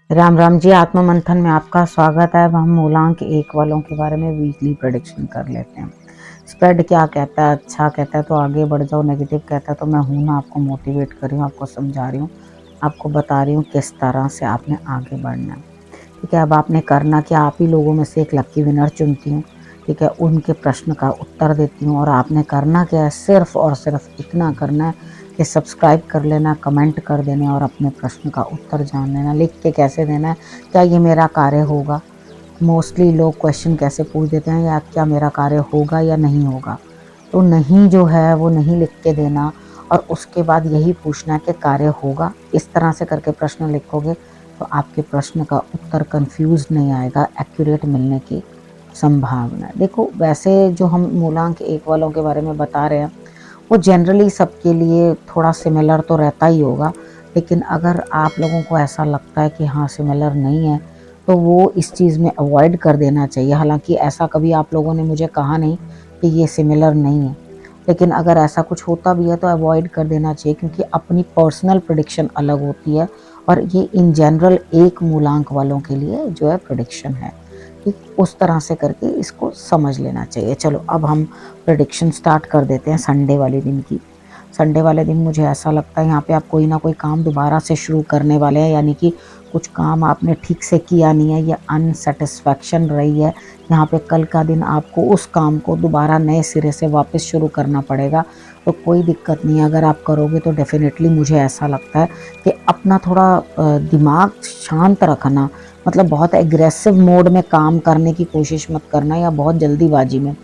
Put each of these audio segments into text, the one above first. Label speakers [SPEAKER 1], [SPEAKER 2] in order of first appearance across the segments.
[SPEAKER 1] राम राम जी। आत्म मंथन में आपका स्वागत है। अब हम मूलांक 1 वालों के बारे में वीकली प्रेडिक्शन कर लेते हैं। स्प्रेड क्या कहता है? अच्छा कहता है तो आगे बढ़ जाओ, नेगेटिव कहता है तो मैं हूं ना, आपको मोटिवेट कर रही हूँ, आपको समझा रही हूँ, आपको बता रही हूँ किस तरह से आपने आगे बढ़ना है। ठीक है, अब आपने करना क्या, आप ही लोगों में से एक लकी विनर चुनती हूँ। ठीक है, उनके प्रश्न का उत्तर देती हूँ और आपने करना क्या है, सिर्फ और सिर्फ इतना करना है कि सब्सक्राइब कर लेना, कमेंट कर देना और अपने प्रश्न का उत्तर जान लेना। लिख के कैसे देना है, क्या ये मेरा कार्य होगा। मोस्टली लोग क्वेश्चन कैसे पूछ देते हैं, या क्या मेरा कार्य होगा या नहीं होगा। तो नहीं जो है वो नहीं लिख के देना, और उसके बाद यही पूछना है कि कार्य होगा। इस तरह से करके प्रश्न लिखोगे तो आपके प्रश्न का उत्तर कंफ्यूज नहीं आएगा, एक्यूरेट मिलने की संभावना है। देखो, वैसे जो हम मूलांक 1 वालों के बारे में बता रहे हैं वो जनरली सबके लिए थोड़ा सिमिलर तो रहता ही होगा, लेकिन अगर आप लोगों को ऐसा लगता है कि हाँ सिमिलर नहीं है तो वो इस चीज़ में अवॉइड कर देना चाहिए। हालांकि ऐसा कभी आप लोगों ने मुझे कहा नहीं कि ये सिमिलर नहीं है, लेकिन अगर ऐसा कुछ होता भी है तो अवॉइड कर देना चाहिए, क्योंकि अपनी पर्सनल प्रिडिक्शन अलग होती है और ये इन जनरल एक मूलांक वालों के लिए जो है प्रिडिक्शन है। ठीक, उस तरह से करके इसको समझ लेना चाहिए। चलो अब हम प्रिडिक्शन स्टार्ट कर देते हैं संडे वाले दिन की। संडे वाले दिन मुझे ऐसा लगता है यहाँ पे आप कोई ना कोई काम दोबारा से शुरू करने वाले हैं, यानी कि कुछ काम आपने ठीक से किया नहीं है, ये अनसेटिस्फैक्शन रही है। यहाँ पे कल का दिन आपको उस काम को दोबारा नए सिरे से वापस शुरू करना पड़ेगा। तो कोई दिक्कत नहीं है, अगर आप करोगे तो डेफिनेटली मुझे ऐसा लगता है कि अपना थोड़ा दिमाग शांत रखना, मतलब बहुत एग्रेसिव मोड में काम करने की कोशिश मत करना या बहुत जल्दीबाजी में।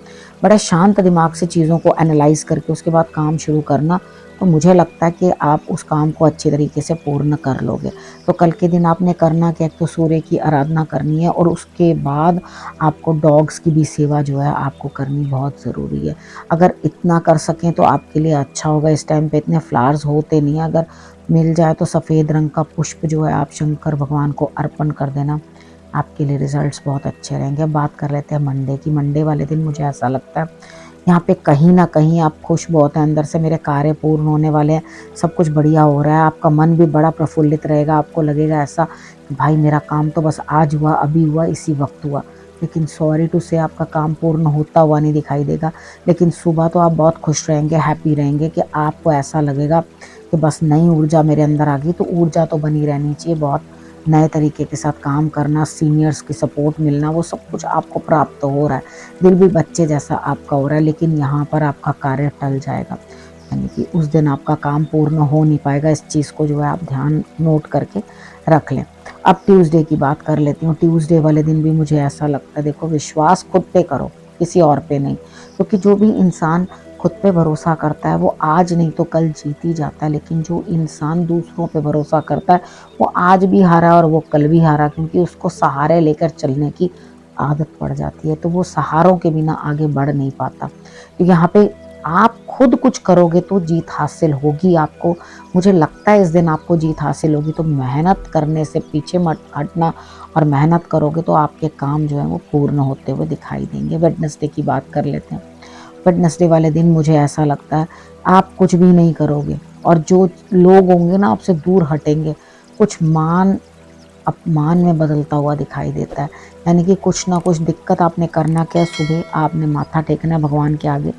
[SPEAKER 1] बड़े शांत दिमाग से चीज़ों को एनालाइज करके उसके बाद काम शुरू करना, तो मुझे लगता है कि आप उस काम को अच्छी तरीके से पूर्ण कर लोगे। तो कल के दिन आपने करना क्या, तो सूर्य की आराधना करनी है और उसके बाद आपको डॉग्स की भी सेवा जो है आपको करनी बहुत ज़रूरी है। अगर इतना कर सकें तो आपके लिए अच्छा होगा। इस टाइम पे इतने फ्लावर्स होते नहीं हैं, अगर मिल जाए तो सफ़ेद रंग का पुष्प जो है आप शंकर भगवान को अर्पण कर देना, आपके लिए रिजल्ट्स बहुत अच्छे रहेंगे। अब बात कर लेते हैं मंडे की। मंडे वाले दिन मुझे ऐसा लगता है यहाँ पे कहीं ना कहीं आप खुश बहुत हैं अंदर से, मेरे कार्य पूर्ण होने वाले हैं, सब कुछ बढ़िया हो रहा है, आपका मन भी बड़ा प्रफुल्लित रहेगा। आपको लगेगा ऐसा कि भाई मेरा काम तो बस आज हुआ, अभी हुआ, इसी वक्त हुआ। लेकिन सॉरी टू से आपका काम पूर्ण होता हुआ नहीं दिखाई देगा, लेकिन सुबह तो आप बहुत खुश रहेंगे, हैप्पी रहेंगे, कि आपको ऐसा लगेगा कि बस नई ऊर्जा मेरे अंदर आ गई। तो ऊर्जा तो बनी रहनी चाहिए, बहुत नए तरीके के साथ काम करना, सीनियर्स की सपोर्ट मिलना, वो सब कुछ आपको प्राप्त हो रहा है। दिल भी बच्चे जैसा आपका हो रहा है, लेकिन यहाँ पर आपका कार्य टल जाएगा, यानी कि उस दिन आपका काम पूर्ण हो नहीं पाएगा। इस चीज़ को जो है आप ध्यान नोट करके रख लें। अब ट्यूसडे की बात कर लेती हूँ। ट्यूसडे वाले दिन भी मुझे ऐसा लगता है, देखो विश्वास खुद पे करो, किसी और पे नहीं, क्योंकि जो भी इंसान खुद पे भरोसा करता है वो आज नहीं तो कल जीत ही जाता है। लेकिन जो इंसान दूसरों पे भरोसा करता है वो आज भी हारा और वो कल भी हारा, क्योंकि उसको सहारे लेकर चलने की आदत पड़ जाती है, तो वो सहारों के बिना आगे बढ़ नहीं पाता। तो यहाँ पे आप खुद कुछ करोगे तो जीत हासिल होगी आपको। मुझे लगता है इस दिन आपको जीत हासिल होगी, तो मेहनत करने से पीछे मत हटना और मेहनत करोगे तो आपके काम जो है वो पूर्ण होते हुए दिखाई देंगे। वेडनेसडे की बात कर लेते हैं। वेडनेसडे वाले दिन मुझे ऐसा लगता है आप कुछ भी नहीं करोगे और जो लोग होंगे ना आपसे दूर हटेंगे। कुछ मान अपमान में बदलता हुआ दिखाई देता है, यानी कि कुछ ना कुछ दिक्कत। आपने करना क्या है, सुबह आपने माथा टेकना है भगवान के आगे,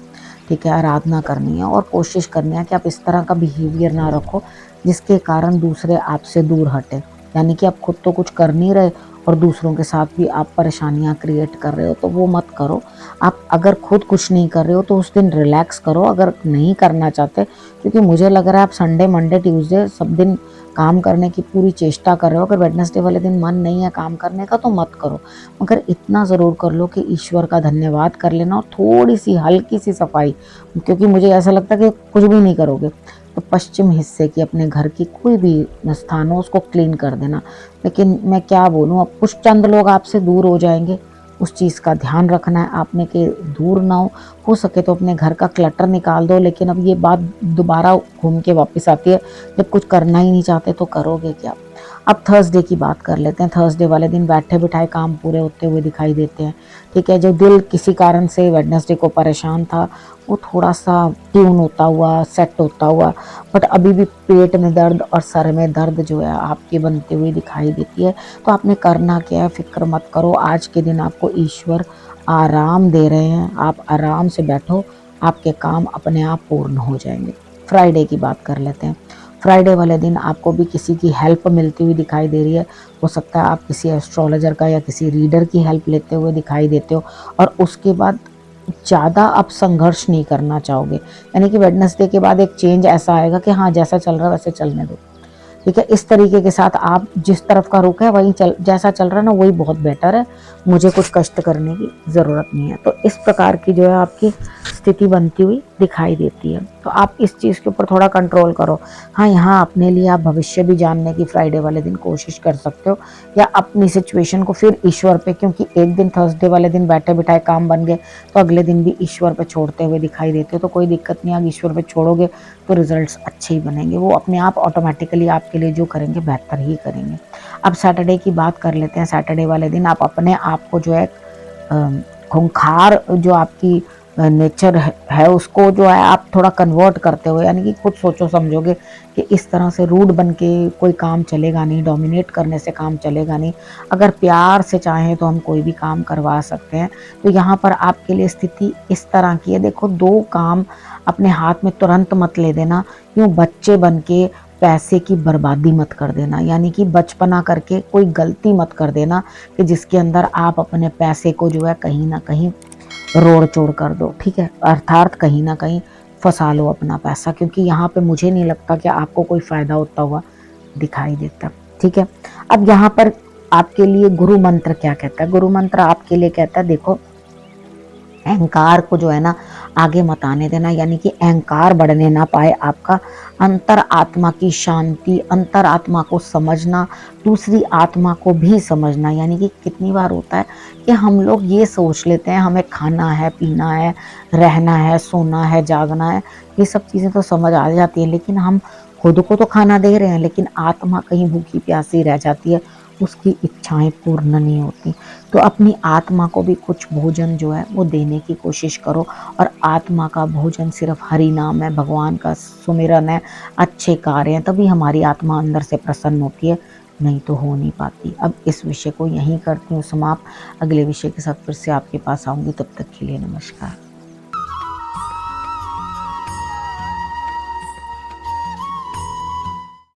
[SPEAKER 1] ठीक है, आराधना करनी है और कोशिश करनी है कि आप इस तरह का बिहेवियर ना रखो जिसके कारण दूसरे आपसे दूर हटे। यानी कि आप खुद तो कुछ कर नहीं रहे और दूसरों के साथ भी आप परेशानियां क्रिएट कर रहे हो, तो वो मत करो। आप अगर खुद कुछ नहीं कर रहे हो तो उस दिन रिलैक्स करो, अगर नहीं करना चाहते, क्योंकि मुझे लग रहा है आप संडे मंडे ट्यूसडे सब दिन काम करने की पूरी चेष्टा कर रहे हो। अगर वेडनेसडे वाले दिन मन नहीं है काम करने का तो मत करो, मगर इतना ज़रूर कर लो कि ईश्वर का धन्यवाद कर लेना और थोड़ी सी हल्की सी सफाई, क्योंकि मुझे ऐसा लगता है कि कुछ भी नहीं करोगे तो पश्चिम हिस्से की अपने घर की कोई भी स्थान हो उसको क्लीन कर देना। लेकिन मैं क्या बोलूँ, अब कुछ चंद लोग आपसे दूर हो जाएंगे, उस चीज़ का ध्यान रखना है आपने कि दूर ना हो सके तो अपने घर का क्लटर निकाल दो। लेकिन अब ये बात दोबारा घूम के वापस आती है, जब कुछ करना ही नहीं चाहते तो करोगे क्या। अब थर्सडे की बात कर लेते हैं। थर्सडे वाले दिन बैठे बिठाए काम पूरे होते हुए दिखाई देते हैं। ठीक है, जो दिल किसी कारण से वेडनेसडे को परेशान था वो थोड़ा सा ट्यून होता हुआ, सेट होता हुआ, बट अभी भी पेट में दर्द और सर में दर्द जो है आपकी बनते हुए दिखाई देती है। तो आपने करना क्या है, फिक्र मत करो। आज के दिन आपको ईश्वर आराम दे रहे हैं, आप आराम से बैठो, आपके काम अपने आप पूर्ण हो जाएंगे। फ्राइडे की बात कर लेते हैं। फ्राइडे वाले दिन आपको भी किसी की हेल्प मिलती हुई दिखाई दे रही है। हो सकता है आप किसी एस्ट्रोलॉजर का या किसी रीडर की हेल्प लेते हुए दिखाई देते हो, और उसके बाद ज़्यादा आप संघर्ष नहीं करना चाहोगे। यानी कि वेडनेसडे के बाद एक चेंज ऐसा आएगा कि हाँ, जैसा चल रहा है वैसे चलने दो। ठीक है, इस तरीके के साथ आप जिस तरफ का रुख है वही चल, जैसा चल रहा है ना वही बहुत बेटर है, मुझे कुछ कष्ट करने की ज़रूरत नहीं है। तो इस प्रकार की जो है आपकी स्थिति बनती हुई दिखाई देती है। तो आप इस चीज़ के ऊपर थोड़ा कंट्रोल करो। हाँ, यहाँ अपने लिए आप भविष्य भी जानने की फ्राइडे वाले दिन कोशिश कर सकते हो, या अपनी सिचुएशन को फिर ईश्वर पे, क्योंकि एक दिन थर्सडे वाले दिन बैठे बिठाए काम बन गए तो अगले दिन भी ईश्वर पे छोड़ते हुए दिखाई देते हो। तो कोई दिक्कत नहीं, आप ईश्वर पे छोड़ोगे तो रिजल्ट्स अच्छे ही बनेंगे, वो अपने आप ऑटोमेटिकली आपके लिए जो करेंगे बेहतर ही करेंगे। अब सैटरडे की बात कर लेते हैं। सैटरडे वाले दिन आप अपने आप को जो है खूंखार जो आपकी नेचर है उसको जो है आप थोड़ा कन्वर्ट करते हो, यानी कि खुद सोचो समझोगे कि इस तरह से रूड बन के कोई काम चलेगा नहीं, डोमिनेट करने से काम चलेगा नहीं। अगर प्यार से चाहें तो हम कोई भी काम करवा सकते हैं। तो यहाँ पर आपके लिए स्थिति इस तरह की है। देखो, दो काम अपने हाथ में तुरंत मत ले देना, यूँ बच्चे बन के पैसे की बर्बादी मत कर देना, यानी कि बचपना करके कोई गलती मत कर देना कि जिसके अंदर आप अपने पैसे को जो है कहीं ना कहीं रोड़ चोड़ कर दो। ठीक है, अर्थात कहीं ना कहीं फंसा लो अपना पैसा, क्योंकि यहाँ पे मुझे नहीं लगता कि आपको कोई फायदा होता हुआ दिखाई देता। ठीक है, अब यहाँ पर आपके लिए गुरु मंत्र क्या कहता है? गुरु मंत्र आपके लिए कहता है, देखो, अहंकार को जो है ना आगे मत आने देना, यानी कि अहंकार बढ़ने ना पाए आपका। अंतर आत्मा की शांति, अंतर आत्मा को समझना, दूसरी आत्मा को भी समझना। यानी कि कितनी बार होता है कि हम लोग ये सोच लेते हैं हमें खाना है, पीना है, रहना है, सोना है, जागना है, ये सब चीज़ें तो समझ आ जाती है, लेकिन हम खुद को तो खाना दे रहे हैं लेकिन आत्मा कहीं भूखी प्यासी रह जाती है, उसकी इच्छाएं पूर्ण नहीं होती। तो अपनी आत्मा को भी कुछ भोजन जो है वो देने की कोशिश करो, और आत्मा का भोजन सिर्फ हरि नाम है, भगवान का सुमिरन है, अच्छे कार्य हैं, तभी हमारी आत्मा अंदर से प्रसन्न होती है, नहीं तो हो नहीं पाती। अब इस विषय को यहीं करती हूँ समाप्त। अगले विषय के साथ फिर से आपके पास आऊँगी, तब तक के लिए नमस्कार।